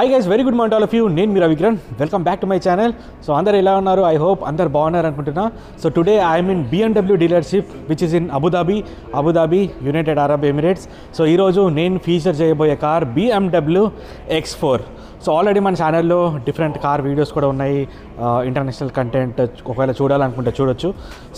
Hi guys, very good morning to all of you. Name me Ravikran. Welcome back to my channel. So andaru ela unnaru? I hope andaru baagunnaru anukuntunna. So today I am in BMW dealership which is in Abu Dhabi, United Arab Emirates. So ee roju nenu feature cheyaboye car BMW X4. So already మన ఛానల్లో different car videos కూడా ఉన్నాయి, international content ఒకవేళ చూడాలనుకుంటే చూడొచ్చు.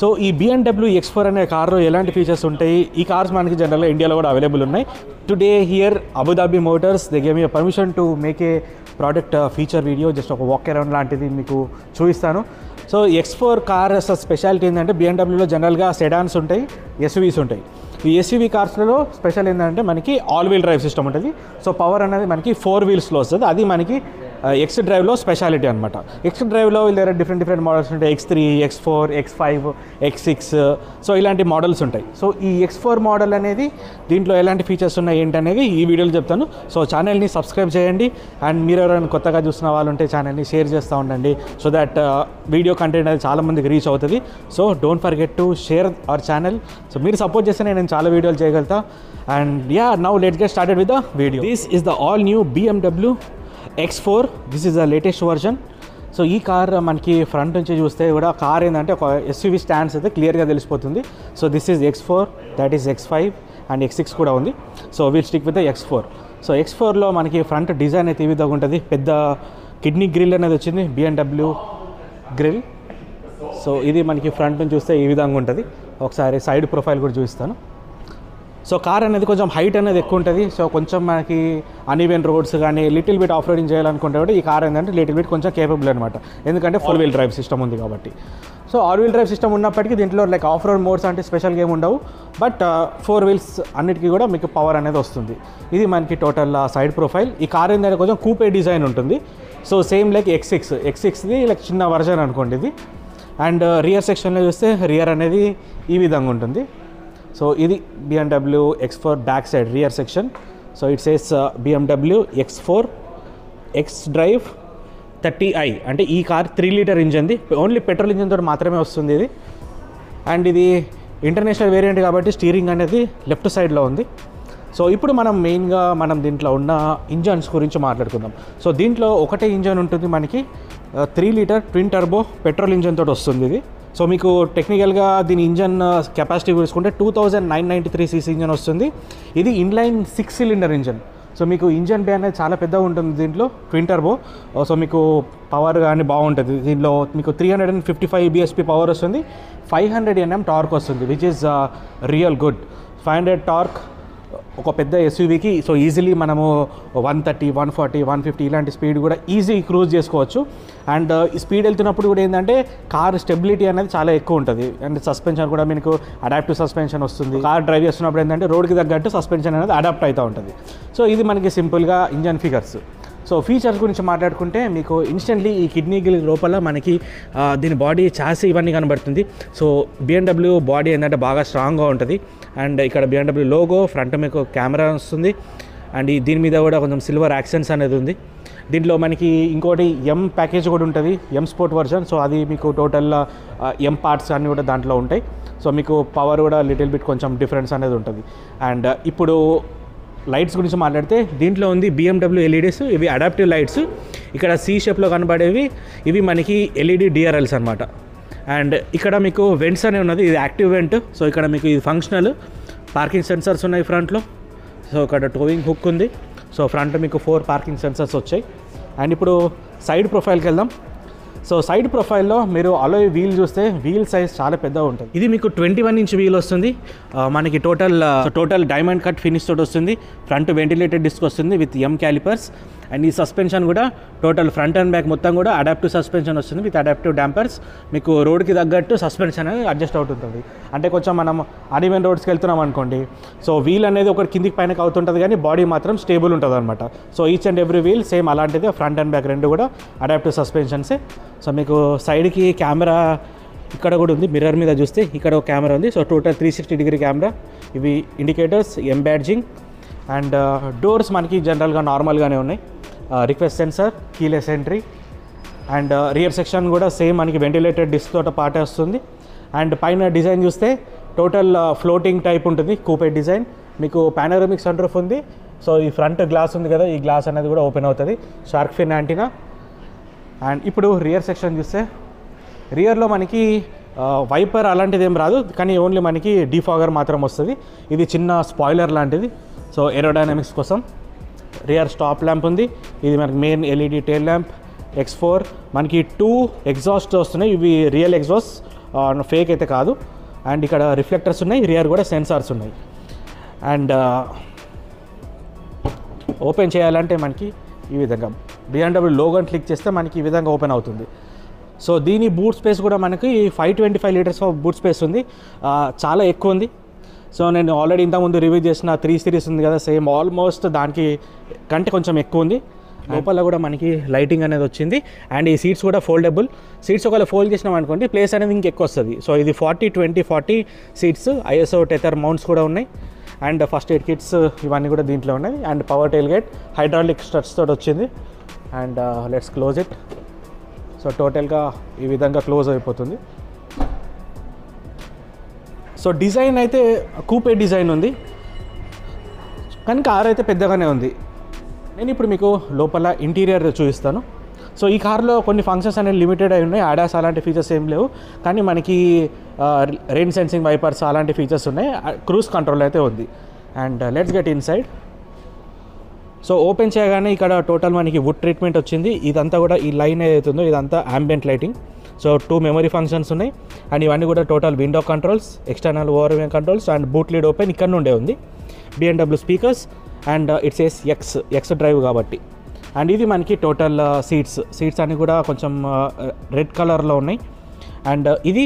So ఈ BMW X4 అనే కార్లో ఎలాంటి ఫీచర్స్ ఉంటాయి, ఈ కార్స్ మనకి జనరల్గా ఇండియాలో కూడా అవైలబుల్ ఉన్నాయి. Today here Abu Dhabi Motors they gave me permission to make a product feature video, just ఒక వాక్ అరౌండ్ లాంటిది మీకు చూపిస్తాను. సో X4 కార్ స్పెషాలిటీ ఏంటంటే BMWలో జనరల్గా సెడాన్స్ ఉంటాయి, SUVs ఉంటాయి. ఈ ఎస్యూవీ కార్స్లో స్పెషల్ ఏంటంటే మనకి ఆల్ వీల్ డ్రైవ్ సిస్టమ్ ఉంటుంది. సో పవర్ అనేది మనకి 4 వీల్స్లో వస్తుంది. అది మనకి X డ్రైవ్లో స్పెషాలిటీ అనమాట. X డ్రైవ్లో వీళ్ళ డిఫరెంట్ మోడల్స్ ఉంటాయి, X3, X4, X5, X6. So ఇలాంటి మోడల్స్ ఉంటాయి. సో ఈ X4 మోడల్ అనేది దీంట్లో ఎలాంటి ఫీచర్స్ ఉన్నాయి ఏంటనేది ఈ వీడియోలో చెప్తాను. సో ఛానల్ని సబ్స్క్రైబ్ చేయండి అండ్ మీరు ఎవరైనా కొత్తగా చూస్తున్న వాళ్ళు ఉంటే ఛానల్ని షేర్ చేస్తూ ఉండండి. సో దట్ వీడియో కంటెంట్ అనేది చాలామందికి రీచ్ అవుతుంది. So don't forget to share our channel. So మీరు సపోర్ట్ చేస్తే నేను చాలా వీడియోలు చేయగలుగుతా. And now let's get started with the video. This is the all new BMW X4. This is the latest version. So ఈ car మనకి front నుంచి చూస్తే కూడా కార్ ఏంటంటే ఒక SUV స్టాండ్స్ అయితే క్లియర్గా తెలిసిపోతుంది. So this is X4, that is X5 and X6 కూడా ఉంది. So we'll stick with the X4. So X4లో మనకి ఫ్రంట్ డిజైన్ అయితే ఈ విధంగా ఉంటుంది. పెద్ద కిడ్నీ గ్రిల్ అనేది వచ్చింది, BMW గ్రిల్. సో ఇది మనకి ఫ్రంట్ నుంచి చూస్తే ఈ విధంగా ఉంటుంది. ఒకసారి సైడ్ ప్రొఫైల్ కూడా చూపిస్తాను. సో కార్ అనేది కొంచెం హైట్ అనేది ఎక్కువ ఉంటుంది. సో కొంచెం మనకి అన్ఈవెన్ రోడ్స్ కానీ లిటిల్ బిట్ ఆఫ్ రోడింగ్ చేయాలనుకుంటే కూడా ఈ కార్ ఏంటంటే లిటిల్ బిట్ కొంచెం కేపబుల్ అనమాట, ఎందుకంటే 4 వీల్ డ్రైవ్ సిస్టమ్ ఉంది కాబట్టి. So all wheel drive system ఉన్నప్పటికీ దీంట్లో లైక్ ఆఫ్ రోడ్ మోడ్స్ అంటే స్పెషల్ గేమ్ ఉండవు, బట్ 4 వీల్స్ అన్నిటికీ కూడా మీకు పవర్ అనేది వస్తుంది. ఇది మనకి టోటల్ సైడ్ ప్రొఫైల్. ఈ కార్ ఏంటంటే కొంచెం కూపే డిజైన్ ఉంటుంది. సో సేమ్ లైక్ X6ది లైక్ చిన్న వర్జన్ అనుకోండి ఇది. అండ్ రియర్ సెక్షన్లో చూస్తే రియర్ అనేది ఈ విధంగా ఉంటుంది. సో ఇది BMW X4 back side rear section. So it says BMW X4 X drive 30i. అంటే ఈ కార్ 3 లీటర్ ఇంజన్ది, ఓన్లీ పెట్రోల్ ఇంజన్ తోటి మాత్రమే వస్తుంది ఇది. అండ్ ఇది ఇంటర్నేషనల్ వేరియంట్ కాబట్టి స్టీరింగ్ అనేది లెఫ్ట్ సైడ్లో ఉంది. సో ఇప్పుడు మెయిన్గా దీంట్లో ఉన్న ఇంజన్స్ గురించి మాట్లాడుకుందాం. సో దీంట్లో ఒకటే ఇంజన్ ఉంటుంది మనకి, 3 litre twin turbo petrol engine తోటి వస్తుంది ఇది. సో మీకు టెక్నికల్గా దీని ఇంజన్ కెపాసిటీ చూసుకుంటే 2993 cc ఇంజన్ వస్తుంది. ఇది ఇన్లైన్ 6 సిలిండర్ ఇంజన్. సో మీకు ఇంజన్ బే అనేది చాలా పెద్దగా ఉంటుంది దీంట్లో, ట్విన్ టర్బో. సో మీకు పవర్ కానీ బాగుంటుంది. దీనిలో మీకు 355 bhp పవర్ వస్తుంది, 500 Nm టార్క్ వస్తుంది, which is real good. 500 torque ఒక పెద్ద SUVకి. సో ఈజీలీ మనము 130, 140, 150 ఇలాంటి స్పీడ్ కూడా ఈజీ క్రూజ్ చేసుకోవచ్చు. అండ్ ఈ స్పీడ్ వెళ్తున్నప్పుడు కూడా ఏంటంటే కార్ స్టెబిలిటీ అనేది చాలా ఎక్కువ ఉంటుంది. అండ్ సస్పెన్షన్ కూడా మీకు అడాప్టివ్ సస్పెన్షన్ వస్తుంది. కార్ డ్రైవ్ చేస్తున్నప్పుడు ఏంటంటే రోడ్కి తగ్గట్టు సస్పెన్షన్ అనేది అడాప్ట్ అవుతూ ఉంటుంది. సో ఇది మనకి సింపుల్గా ఇంజన్ ఫిగర్స్. సో ఫీచర్స్ గురించి మాట్లాడుకుంటే మీకు ఇన్స్టెంట్లీ ఈ కిడ్నీ గిల్ లోపల మనకి దీని బాడీ చాసీ ఇవన్నీ కనబడుతుంది. సో BMW బాడీ ఏంటంటే బాగా స్ట్రాంగ్గా ఉంటుంది. అండ్ ఇక్కడ BMW లోగో, ఫ్రంట్ మీకు కెమెరా వస్తుంది. అండ్ దీని మీద కూడా కొంచెం సిల్వర్ యాక్సెంట్స్ అనేది ఉంది. దీంట్లో మనకి ఇంకోటి M ప్యాకేజ్ కూడా ఉంటుంది, M స్పోర్ట్ వర్జన్. సో అది మీకు టోటల్ M పార్ట్స్ అన్నీ కూడా దాంట్లో ఉంటాయి. సో మీకు పవర్ కూడా లిటిల్ బిట్ కొంచెం డిఫరెన్స్ అనేది ఉంటుంది. అండ్ ఇప్పుడు లైట్స్ గురించి మాట్లాడితే దీంట్లో ఉంది BMW LEDs. ఇవి అడాప్టివ్ లైట్స్. ఇక్కడ C షేప్లో కనబడేవి ఇవి మనకి LED DRLs అనమాట. అండ్ ఇక్కడ మీకు వెంట్స్ అనే ఉన్నది, ఇది యాక్టివ్ వెంట్. సో ఇక్కడ మీకు ఇది ఫంక్షనల్. పార్కింగ్ సెన్సర్స్ ఉన్నాయి ఫ్రంట్లో. సో ఇక్కడ టోయింగ్ హుక్ ఉంది. సో ఫ్రంట్ మీకు 4 పార్కింగ్ సెన్సర్స్ వచ్చాయి. అండ్ ఇప్పుడు సైడ్ ప్రొఫైల్కి వెళ్దాం. సో సైడ్ ప్రొఫైల్లో మీరు అలోయ్ వీల్ చూస్తే వీల్ సైజ్ చాలా పెద్దగా ఉంటుంది. ఇది మీకు 21 ఇంచ్ వీల్ వస్తుంది. మనకి టోటల్ డైమండ్ కట్ ఫినిష్ తోటి వస్తుంది. ఫ్రంట్ వెంటిలేటెడ్ డిస్క్ వస్తుంది విత్ M క్యాలిపర్స్. అండ్ ఈ సస్పెన్షన్ కూడా టోటల్ ఫ్రంట్ అండ్ బ్యాక్ మొత్తం కూడా అడాప్టివ్ సస్పెన్షన్ వస్తుంది విత్ అడాప్టివ్ డాంపర్స్. మీకు రోడ్కి తగ్గట్టు సస్పెన్షన్ అనేది అడ్జస్ట్ అవుతుంటుంది. అంటే కొంచెం మనం అన్ఈవెన్ రోడ్స్కి వెళ్తున్నాం అనుకోండి, సో వీల్ అనేది ఒకటి కిందికి పైనకి అవుతుంటుంది కానీ బాడీ మాత్రం స్టేబుల్ ఉంటుంది అనమాట. So each and every wheel same అలాంటిదే, ఫ్రంట్ అండ్ బ్యాక్ రెండు కూడా అడాప్టివ్ సస్పెన్షన్సే. సో మీకు సైడ్కి కెమెరా ఇక్కడ కూడా ఉంది. మిర్రర్ మీద చూస్తే ఇక్కడ ఒక కెమెరా ఉంది. So total 360 degree camera. ఇవి indicators, M badging. And doors మనకి జనరల్గా నార్మల్గానే ఉన్నాయి. Request sensor, keyless entry. And rear section కూడా సేమ్ మనకి వెంటిలేటెడ్ డిస్క్ తోట పాటే వస్తుంది. అండ్ పైన డిజైన్ చూస్తే టోటల్ ఫ్లోటింగ్ టైప్ ఉంటుంది, కూపే డిజైన్. మీకు పానోరమిక్ సన్ రూఫ్ ఉంది. సో ఈ ఫ్రంట్ గ్లాస్ ఉంది కదా, ఈ గ్లాస్ అనేది కూడా ఓపెన్ అవుతుంది. Shark fin antenna. అండ్ ఇప్పుడు రియర్ సెక్షన్ చూస్తే రియర్లో మనకి వైపర్ అలాంటిది ఏం రాదు, కానీ ఓన్లీ మనకి డీఫాగర్ మాత్రం వస్తుంది. ఇది చిన్న స్పాయిలర్ లాంటిది, సో ఏరోడైనమిక్స్ కోసం. రియర్ స్టాప్ ల్యాంప్ ఉంది, ఇది మనకి main LED tail lamp. X4 మనకి 2 ఎగ్జాస్ట్ వస్తున్నాయి, ఇవి రియల్ ఎగ్జాస్ట్, ఫేక్ అయితే కాదు. అండ్ ఇక్కడ రిఫ్లెక్టర్స్ ఉన్నాయి, రియర్ కూడా సెన్సార్స్ ఉన్నాయి. అండ్ ఓపెన్ చేయాలంటే మనకి ఈ విధంగా BMW లోగోని క్లిక్ చేస్తే మనకి ఈ విధంగా ఓపెన్ అవుతుంది. సో దీని బూట్ స్పేస్ కూడా మనకి 525 లీటర్స్ ఆఫ్ బూట్ స్పేస్ ఉంది, చాలా ఎక్కువ ఉంది. సో నేను ఆల్రెడీ ఇంతకుముందు రివ్యూ చేసిన 3 సిరీస్ ఉంది కదా, సేమ్ ఆల్మోస్ట్ దానికి కంటే కొంచెం ఎక్కువ ఉంది. లోపల కూడా మనకి లైటింగ్ అనేది వచ్చింది. అండ్ ఈ సీట్స్ కూడా ఫోల్డబుల్ సీట్స్, ఒకవేళ ఫోల్డ్ చేసినాం అనుకోండి ప్లేస్ అనేది ఇంకెక్కువ వస్తుంది. సో ఇది 40-20-40 సీట్స్, ISO టెథర్ మౌంట్స్ కూడా ఉన్నాయి. అండ్ ఫస్ట్ ఎయిడ్ కిట్స్ ఇవన్నీ కూడా దీంట్లో ఉన్నాయి. And power tail gate hydraulic struts తోటి వచ్చింది. And let's close it. So టోటల్గా ఈ విధంగా క్లోజ్ అయిపోతుంది. సో డిజైన్ అయితే కూపే డిజైన్ ఉంది, కానీ కార్ అయితే పెద్దగానే ఉంది. నేను ఇప్పుడు మీకు లోపల ఇంటీరియర్ చూపిస్తాను. సో ఈ కార్లో కొన్ని ఫంక్షన్స్ అనేవి లిమిటెడ్ అయి ఉన్నాయి, ఆడాస్ అలాంటి ఫీచర్స్ ఏం లేవు, కానీ మనకి రెయిన్ సెన్సింగ్ వైపర్స్ అలాంటి ఫీచర్స్ ఉన్నాయి. క్రూజ్ కంట్రోల్ అయితే ఉంది. And let's get inside. So open చేయగానే ఇక్కడ టోటల్ మనకి వుడ్ ట్రీట్మెంట్ వచ్చింది. ఇదంతా కూడా ఈ లైన్ ఏదైతుందో ఇదంతా ambient lighting. So 2 memory functions ఉన్నాయి. అండ్ ఇవన్నీ కూడా total window controls, external over view controls. And boot lead open ఇక్కడ నుండే ఉంది. BMW speakers. And it's X drive కాబట్టి. అండ్ ఇది మనకి టోటల్ సీట్స్ అన్నీ కూడా కొంచెం రెడ్ కలర్లో ఉన్నాయి. అండ్ ఇది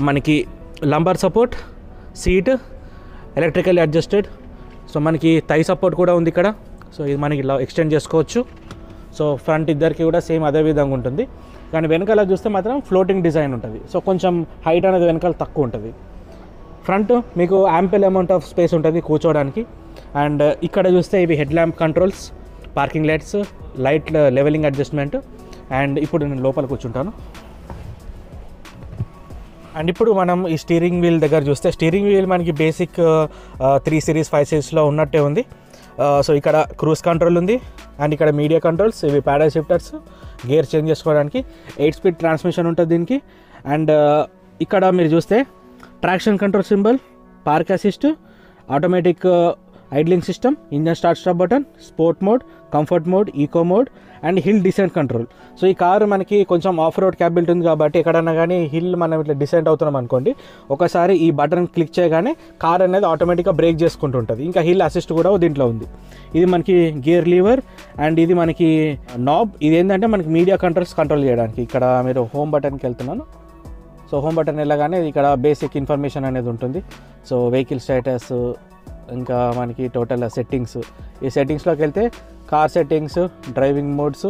మనకి lumbar support seat, electrical adjusted. So మనకి థై సపోర్ట్ కూడా ఉంది ఇక్కడ. సో ఇది మనకి ఇలా ఎక్స్టెండ్ చేసుకోవచ్చు. సో ఫ్రంట్ ఇద్దరికి కూడా సేమ్ అదే విధంగా ఉంటుంది, కానీ వెనకాల చూస్తే మాత్రం ఫ్లోటింగ్ డిజైన్ ఉంటుంది. సో కొంచెం హైట్ అనేది వెనకాల తక్కువ ఉంటుంది. ఫ్రంట్ మీకు యాంపిల్ అమౌంట్ ఆఫ్ స్పేస్ ఉంటుంది కూర్చోవడానికి. అండ్ ఇక్కడ చూస్తే ఇవి headlamp controls, parking lights, light levelling adjustment. And ఇప్పుడు నేను లోపల కూర్చుంటాను. అండ్ ఇప్పుడు మనం ఈ స్టీరింగ్ వీల్ దగ్గర చూస్తే స్టీరింగ్ వీల్ మనకి బేసిక్ 3 సిరీస్ 5 సిరీస్లో ఉన్నట్టే ఉంది. సో ఇక్కడ క్రూజ్ కంట్రోల్ ఉంది. అండ్ ఇక్కడ మీడియా కంట్రోల్స్, ఇవి ప్యాడల్ షిఫ్టర్స్, గేర్ చేంజ్ చేసుకోవడానికి. 8 స్పీడ్ ట్రాన్స్మిషన్ ఉంటుంది దీనికి. అండ్ ఇక్కడ మీరు చూస్తే traction control symbol, park assist, automatic idling system, engine start stop button, sport mode, comfort mode, eco mode and hill descent control. So ఈ car మనకి కొంచెం ఆఫ్ రోడ్ క్యాపబిలిటీ ఉంది కాబట్టి ఎక్కడన్నా కానీ హిల్ మనం ఇట్లా డిసెంట్ అవుతున్నాం అనుకోండి, ఒకసారి ఈ బటన్ క్లిక్ చేయగానే కార్ అనేది ఆటోమేటిక్గా బ్రేక్ చేసుకుంటుంటుంది. ఇంకా హిల్ అసిస్ట్ కూడా దీంట్లో ఉంది. ఇది మనకి గేర్ లీవర్. అండ్ ఇది మనకి నాబ్. ఇది ఏంటంటే మనకి మీడియా కంట్రోల్ చేయడానికి. ఇక్కడ మీరు హోమ్ బటన్కి వెళ్తున్నాను. సో హోమ్ బటన్ వెళ్ళగానే ఇక్కడ బేసిక్ ఇన్ఫర్మేషన్ అనేది ఉంటుంది. సో వెహికల్ స్టేటస్, ఇంకా మనకి టోటల్ సెట్టింగ్స్. ఈ సెట్టింగ్స్లోకి వెళ్తే car settings, driving modes,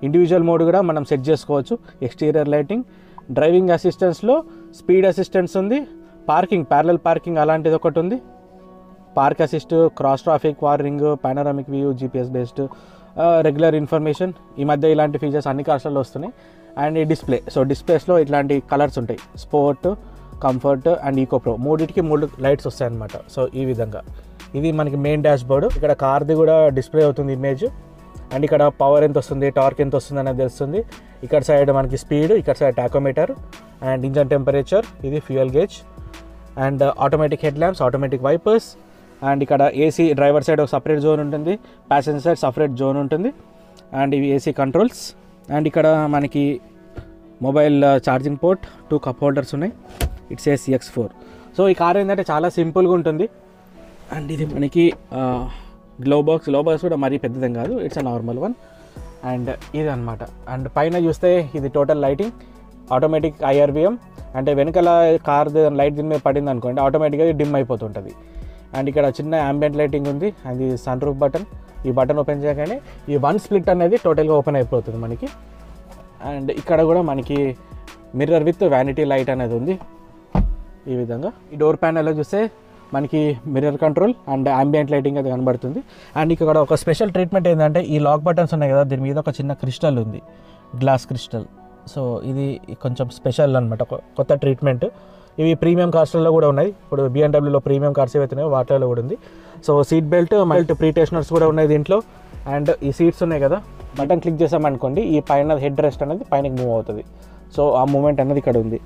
individual mode కూడా మనం సెట్ చేసుకోవచ్చు. ఎక్స్టీరియర్ లైటింగ్, డ్రైవింగ్ అసిస్టెన్స్లో స్పీడ్ అసిస్టెన్స్ ఉంది, పార్కింగ్, ప్యారలల్ పార్కింగ్ అలాంటిది ఒకటి ఉంది, park assist, cross traffic warning, panoramic view, GPS based, regular information. ఈ మధ్య ఇలాంటి ఫీచర్స్ అన్ని కార్స్లలో వస్తున్నాయి. అండ్ ఈ డిస్ప్లే. సో డిస్ప్లేస్లో ఇట్లాంటి కలర్స్ ఉంటాయి, sport, comfort and eco pro. మూడింటికి 3 లైట్స్ వస్తాయి అన్నమాట. సో ఈ విధంగా ఇది మనకి మెయిన్ డాష్ బోర్డు. ఇక్కడ కార్ది కూడా డిస్ప్లే అవుతుంది ఇమేజ్. అండ్ ఇక్కడ పవర్ ఎంత వస్తుంది, టార్క్ ఎంత వస్తుంది అనేది తెలుస్తుంది. ఇక్కడ సైడ్ మనకి స్పీడ్, ఇక్కడ side tachometer and engine temperature, ఇది fuel gauge. And automatic head lamps, automatic wipers. And ఇక్కడ ఏసీ, డ్రైవర్ సైడ్ ఒక సపరేట్ జోన్ ఉంటుంది, ప్యాసింజర్ సైడ్ సపరేట్ జోన్ ఉంటుంది. అండ్ ఇవి ఏసీ కంట్రోల్స్. అండ్ ఇక్కడ మనకి mobile charging port, 2 cup holders ఉన్నాయి. It's X4. So ఈ కార్ ఏంటంటే చాలా సింపుల్గా ఉంటుంది. అండ్ ఇది మనకి గ్లో బాక్స్ కూడా మరీ పెద్దదేం కాదు, it's a normal one. And ఇది అనమాట. అండ్ పైన చూస్తే ఇది టోటల్ లైటింగ్, ఆటోమేటిక్ IRVM. అంటే వెనకాల కార్ లైట్ దీని మీద పడింది అనుకోండి, ఆటోమేటిక్గా డిమ్ అయిపోతుంటుంది. అండ్ ఇక్కడ చిన్న ambient లైటింగ్ ఉంది. అండ్ ఇది సన్ రూఫ్ బటన్. ఈ బటన్ ఓపెన్ చేయగానే ఈ 1 స్ప్లిట్ అనేది టోటల్గా ఓపెన్ అయిపోతుంది మనకి. అండ్ ఇక్కడ కూడా మనకి మిర్రర్ విత్ వ్యానిటీ లైట్ అనేది ఉంది ఈ విధంగా. ఈ డోర్ ప్యానెల్లో చూస్తే మనకి mirror control and ambient lighting అది కనబడుతుంది. అండ్ ఇక్కడ ఒక స్పెషల్ ట్రీట్మెంట్ ఏంటంటే ఈ లాక్ బటన్స్ ఉన్నాయి కదా, దీని మీద ఒక చిన్న క్రిస్టల్ ఉంది, గ్లాస్ క్రిస్టల్. సో ఇది కొంచెం స్పెషల్ అనమాట, కొత్త ట్రీట్మెంట్. ఇవి ప్రీమియం కార్స్లలో కూడా ఉన్నాయి. ఇప్పుడు బిఎండబ్ల్యూలో ప్రీమియం కార్స్ ఏవైతున్నాయో వాటిలో కూడా ఉంది. సో సీట్ బెల్ట్ ప్రీ టెన్షనర్స్ కూడా ఉన్నాయి దీంట్లో. అండ్ ఈ సీట్స్ ఉన్నాయి కదా, బటన్ క్లిక్ చేసామనుకోండి ఈ పైన హెడ్ రెస్ట్ అనేది పైనకి మూవ్ అవుతుంది. సో ఆ మూమెంట్ అనేది ఇక్కడ ఉంది.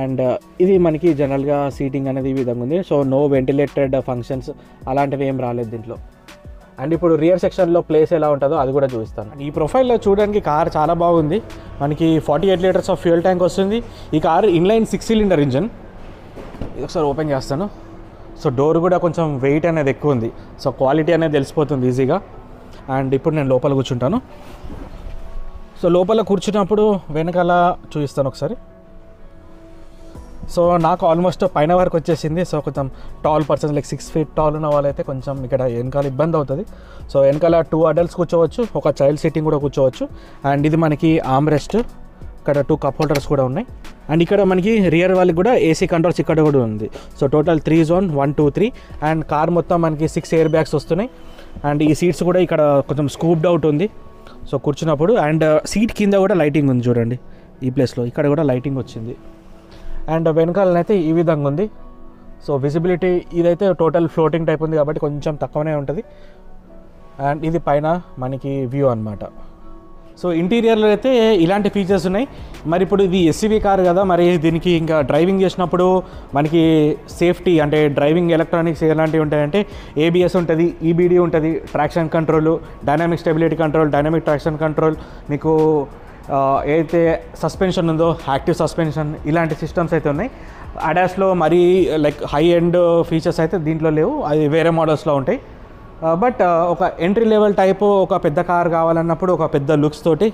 అండ్ ఇది మనకి జనరల్గా సీటింగ్ అనేది ఈ విధంగా ఉంది. సో నో వెంటిలేటెడ్ ఫంక్షన్స్ అలాంటివి ఏం రాలేదు దీంట్లో. అండ్ ఇప్పుడు రియర్ సెక్షన్లో ప్లేస్ ఎలా ఉంటుందో అది కూడా చూపిస్తాను. ఈ ప్రొఫైల్లో చూడడానికి కార్ చాలా బాగుంది. మనకి 48 లీటర్స్ ఆఫ్ ఫ్యూయల్ ట్యాంక్ వస్తుంది. ఈ కార్ ఇన్లైన్ 6 సిలిండర్ ఇంజన్. ఇది ఒకసారి ఓపెన్ చేస్తాను. సో డోర్ కూడా కొంచెం వెయిట్ అనేది ఎక్కువ ఉంది. సో క్వాలిటీ అనేది తెలిసిపోతుంది ఈజీగా. అండ్ ఇప్పుడు నేను లోపల కూర్చుంటాను. సో లోపల కూర్చున్నప్పుడు వెనకాల చూపిస్తాను ఒకసారి. సో నాకు ఆల్మోస్ట్ పైన వరకు వచ్చేసింది. సో కొంచెం tall persons like 6 feet tall ఉన్న వాళ్ళైతే కొంచెం ఇక్కడ వెనకాల ఇబ్బంది అవుతుంది. సో వెనకాల 2 adults కూర్చోవచ్చు, ఒక చైల్డ్ సీటింగ్ కూడా కూర్చోవచ్చు. అండ్ ఇది మనకి ఆర్మ్ రెస్ట్, ఇక్కడ 2 cup holders కూడా ఉన్నాయి. అండ్ ఇక్కడ మనకి రియర్ వాళ్ళకి కూడా ఏసీ కంట్రోల్స్ ఇక్కడ కూడా ఉంది. So total 3 zones 1 2 3. And car మొత్తం మనకి 6 air bags వస్తున్నాయి. అండ్ ఈ సీట్స్ కూడా ఇక్కడ కొంచెం స్కూప్డ్ అవుట్ ఉంది సో కూర్చున్నప్పుడు. అండ్ సీట్ కింద కూడా లైటింగ్ ఉంది చూడండి, ఈ ప్లేస్లో ఇక్కడ కూడా లైటింగ్ వచ్చింది. అండ్ వెనకాలనైతే ఈ విధంగా ఉంది. సో విజిబిలిటీ ఇదైతే టోటల్ ఫ్లోటింగ్ టైప్ ఉంది కాబట్టి కొంచెం తక్కువనే ఉంటుంది. అండ్ ఇది పైన మనకి వ్యూ అనమాట. సో ఇంటీరియర్లో అయితే ఇలాంటి ఫీచర్స్ ఉన్నాయి. మరి ఇప్పుడు ఇది ఎస్యూవీ కార్ కదా, మరి దీనికి ఇంకా డ్రైవింగ్ చేసినప్పుడు మనకి సేఫ్టీ అంటే డ్రైవింగ్ ఎలక్ట్రానిక్స్ ఎలాంటివి ఉంటాయంటే ఏబిఎస్ ఉంటుంది, ఈబీడీ ఉంటుంది, traction control, dynamic stability control, dynamic traction control, మీకు ఏదైతే సస్పెన్షన్ ఉందో యాక్టివ్ సస్పెన్షన్, ఇలాంటి సిస్టమ్స్ అయితే ఉన్నాయి. అడాస్లో మరీ లైక్ హై ఎండ్ ఫీచర్స్ అయితే దీంట్లో లేవు, అది వేరే మోడల్స్లో ఉంటాయి. బట్ ఒక ఎంట్రీ లెవెల్ టైప్ ఒక పెద్ద కార్ కావాలన్నప్పుడు ఒక పెద్ద లుక్స్ తోటి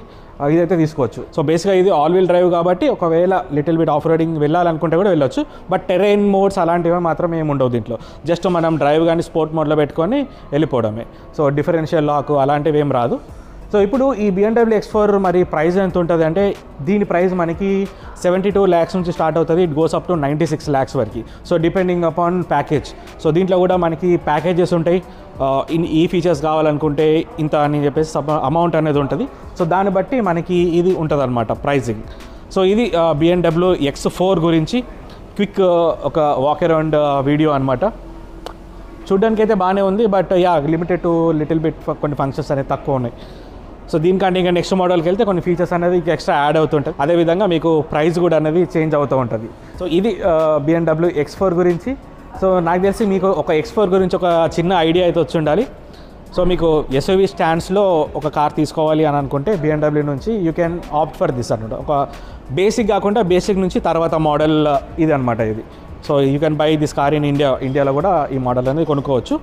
ఇదైతే తీసుకోవచ్చు. సో బేసిక్గా ఇది ఆల్ వీల్ డ్రైవ్ కాబట్టి ఒకవేళ లిటిల్ బిట్ ఆఫ్ రోడింగ్ వెళ్ళాలనుకుంటే కూడా వెళ్ళొచ్చు. బట్ టెరైన్ మోడ్స్ అలాంటివి మాత్రం ఏమి ఉండవు దీంట్లో. జస్ట్ మనం డ్రైవ్ కానీ స్పోర్ట్ మోడ్లో పెట్టుకొని వెళ్ళిపోవడమే. సో డిఫరెన్షియల్ లాక్ అలాంటివి ఏం రాదు. సో ఇప్పుడు ఈ BMW X4 మరి ప్రైస్ ఎంత ఉంటుంది అంటే దీని ప్రైస్ మనకి 72 lakhs నుంచి స్టార్ట్ అవుతుంది. It goes up to 96 lakhs వరకు. So depending upon package. So దీంట్లో కూడా మనకి ప్యాకేజెస్ ఉంటాయి. ఈ ఫీచర్స్ కావాలనుకుంటే ఇంత అని చెప్పేసి అమౌంట్ అనేది ఉంటుంది. సో దాన్ని బట్టి మనకి ఇది ఉంటుంది అనమాట ప్రైజింగ్. సో ఇది BMW X4 గురించి క్విక్ ఒక వాక్ అరౌండ్ వీడియో అనమాట. చూడ్డానికి అయితే బాగానే ఉంది. But limited to little bit కొన్ని ఫంక్షన్స్ అనేవి తక్కువ ఉన్నాయి. సో దీనికంటే ఇంకా నెక్స్ట్ మోడల్కి వెళ్తే కొన్ని ఫీచర్స్ అనేది ఎక్స్ట్రా యాడ్ అవుతుంటాయి. అదేవిధంగా మీకు ప్రైస్ కూడా అనేది చేంజ్ అవుతూ ఉంటుంది. సో ఇది BMW X4 గురించి. సో నాకు తెలిసి మీకు ఒక X4 గురించి ఒక చిన్న ఐడియా అయితే వచ్చి ఉండాలి. సో మీకు ఎస్యూవీ స్టాండ్స్లో ఒక కార్ తీసుకోవాలి అని అనుకుంటే BMW నుంచి you can opt for this అనమాట. ఒక బేసిక్ కాకుండా బేసిక్ నుంచి తర్వాత మోడల్ ఇది అనమాట ఇది. So you can buy this car in ఇండియాలో కూడా ఈ మోడల్ అనేది కొనుక్కోవచ్చు.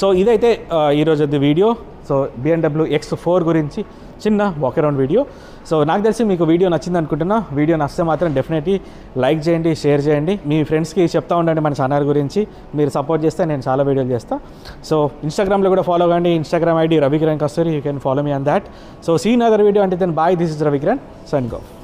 సో ఇదైతే ఈరోజు వీడియో. సో BMW X4 గురించి చిన్న వాక్ అరౌండ్ వీడియో. సో నాకు తెలిసి మీకు వీడియో నచ్చింది అనుకుంటున్నా. వీడియో నచ్చితే మాత్రం డెఫినెట్లీ లైక్ చేయండి, షేర్ చేయండి, మీ ఫ్రెండ్స్కి చెప్తా ఉండండి మన ఛానల్ గురించి. మీరు సపోర్ట్ చేస్తే నేను చాలా వీడియోలు చేస్తాను. సో ఇన్స్టాగ్రామ్లో కూడా ఫాలో కండి. Instagram ID Ravi Kiran Kasturi. You can follow me on that. So see in other video. అంటే then bye, this is Ravi Kiran signing off.